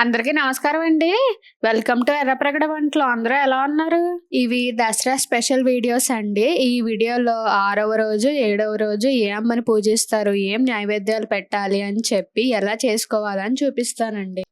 అందరికీ నమస్కారం అండి. వెల్కమ్ టు ఎర్రప్రగడ వంటలు. అందరూ ఎలా ఉన్నారు? ఇవి దసరా స్పెషల్ వీడియోస్ అండి. ఈ వీడియోలో 6వ రోజు, 7వ రోజు ఏ అమ్మని పూజిస్తారు, ఏం నైవేద్యాలు పెట్టాలి అని చెప్పి ఎలా చేసుకోవాలని చూపిస్తానండి.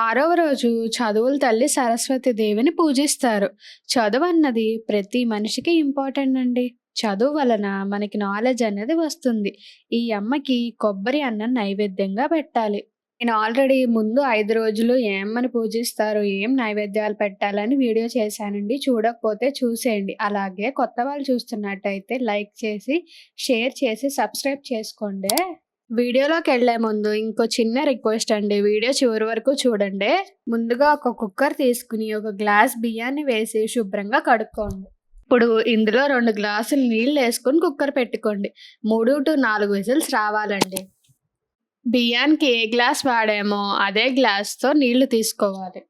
6వ రోజు చదువుల తల్లి సరస్వతి దేవిని పూజిస్తారు. చదువు అన్నది ప్రతి మనిషికి ఇంపార్టెంట్ అండి. చదువు వలన మనకి నాలెడ్జ్ అనేది వస్తుంది. ఈ అమ్మకి కొబ్బరి అన్నం నైవేద్యంగా పెట్టాలి. నేను ఆల్రెడీ ముందు 5 రోజులు ఏ అమ్మని పూజిస్తారు, ఏం నైవేద్యాలు పెట్టాలని వీడియో చేశానండి. చూడకపోతే చూసేయండి. అలాగే కొత్త వాళ్ళు చూస్తున్నట్టయితే లైక్ చేసి, షేర్ చేసి, సబ్స్క్రైబ్ చేసుకోండి. వీడియోలోకెళ్ళే ముందు ఇంకో చిన్న రిక్వెస్ట్ అండి. వీడియో చివరి వరకు చూడండి. ముందుగా ఒక కుక్కర్ తీసుకుని ఒక గ్లాస్ బియ్యాన్ని వేసి శుభ్రంగా కడుక్కోండి. ఇప్పుడు ఇందులో 2 గ్లాసులు నీళ్ళు వేసుకొని కుక్కర్ పెట్టుకోండి. 3-4 విజిల్స్ రావాలండి. బియ్యానికి ఏ గ్లాస్ వాడామో అదే గ్లాస్‌తో నీళ్లు తీసుకోవాలి.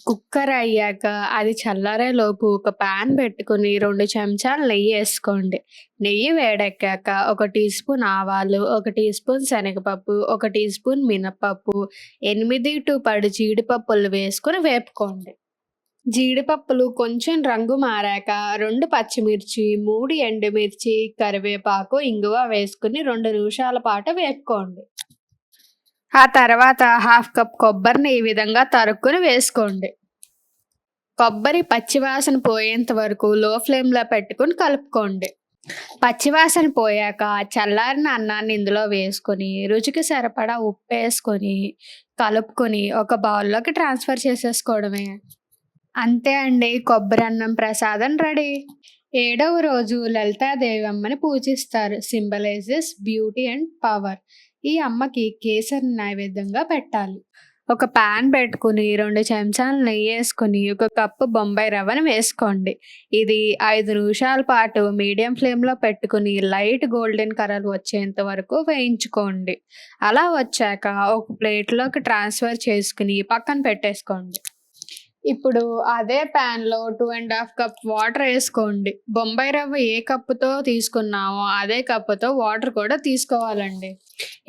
కుక్కర్ అయ్యాక అది చల్లారేలోపు ఒక పాన్ పెట్టుకొని 2 చెంచాలు నెయ్యేసుకోండి. నెయ్యి వేడెక్కాక 1 టీ స్పూన్ ఆవాలు, 1 టీ స్పూన్ శనగపప్పు, 1 టీ స్పూన్ మినపప్పు, 8-10 జీడిపప్పులు వేసుకొని వేపుకోండి. జీడిపప్పులు కొంచెం రంగు మారాక 2 పచ్చిమిర్చి, 3 ఎండుమిర్చి, కరివేపాకు, ఇంగువ వేసుకుని 2 నిమిషాల పాటు వేపుకోండి. ఆ తర్వాత 1/2 కప్ కొబ్బరిని ఈ విధంగా తరుక్కుని వేసుకోండి. కొబ్బరి పచ్చివాసన పోయేంత వరకు లో ఫ్లేమ్‌లో పెట్టుకొని కలుపుకోండి. పచ్చివాసన పోయాక చల్లారిన అన్నాన్ని ఇందులో వేసుకొని, రుచికి సరిపడా ఉప్పేసుకొని, కలుపుకొని ఒక బౌల్‌లోకి ట్రాన్స్‌ఫర్ చేసేసుకోవడమే. అంతే అండి, కొబ్బరి అన్నం ప్రసాదం రెడీ. 7వ రోజు లలితాదేవి అమ్మని పూజిస్తారు. Symbolises beauty and power. ఈ అమ్మకి కేసరి నైవేద్యంగా పెట్టాలి. ఒక పాన్ పెట్టుకుని 2 చెంచాలు నెయ్యేసుకుని 1 కప్పు బొంబాయి రవ్వను వేసుకోండి. ఇది 5 నిమిషాల పాటు మీడియం ఫ్లేమ్‌లో పెట్టుకుని లైట్ గోల్డెన్ కలర్ వచ్చేంత వరకు వేయించుకోండి. అలా వచ్చాక ఒక ప్లేట్‌లోకి ట్రాన్స్‌ఫర్ చేసుకుని పక్కన పెట్టేసుకోండి. ఇప్పుడు అదే ప్యాన్‌లో 2½ కప్ వాటర్ వేసుకోండి. బొంబాయి రవ్వ ఏ కప్పుతో తీసుకున్నామో అదే కప్పుతో వాటర్ కూడా తీసుకోవాలండి.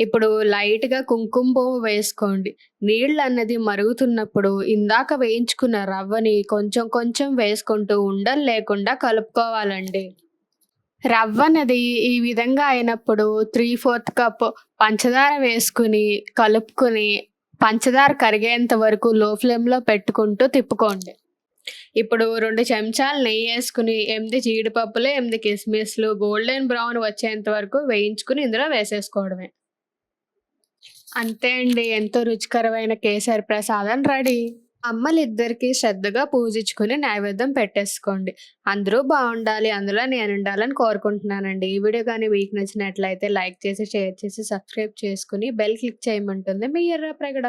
ఇప్పుడు లైట్‌గా కుంకుమ పువ్వు వేసుకోండి. నీళ్ళు అన్నది మరుగుతున్నప్పుడు ఇందాక వేయించుకున్న రవ్వని కొంచెం కొంచెం వేసుకుంటూ ఉండలు లేకుండా కలుపుకోవాలండి. రవ్వ అన్నది ఈ విధంగా అయినప్పుడు 3/4 కప్ పంచదార వేసుకుని కలుపుకొని పంచదార కరిగేంత వరకు లో ఫ్లేమ్‌లో పెట్టుకుంటూ తిప్పుకోండి. ఇప్పుడు 2 చెంచాలు నెయ్యేసుకుని 8 జీడిపప్పులు, 8 కిస్మిస్‌లు గోల్డెన్ బ్రౌన్ వచ్చేంత వరకు వేయించుకుని ఇందులో వేసేసుకోవడమే. అంతే అండి, ఎంతో రుచికరమైన కేసరి ప్రసాదం రెడీ. అమ్మలిద్దరికీ శ్రద్ధగా పూజించుకుని నైవేద్యం పెట్టేసుకోండి. అందరూ బాగుండాలి, అందులో నేనుండాలని కోరుకుంటున్నానండి. ఈ వీడియో కానీ మీకు నచ్చినట్లయితే లైక్ చేసి, షేర్ చేసి, సబ్స్క్రైబ్ చేసుకుని బెల్ క్లిక్ చేయమంటుంది మీ ఎర్రప్రగడ.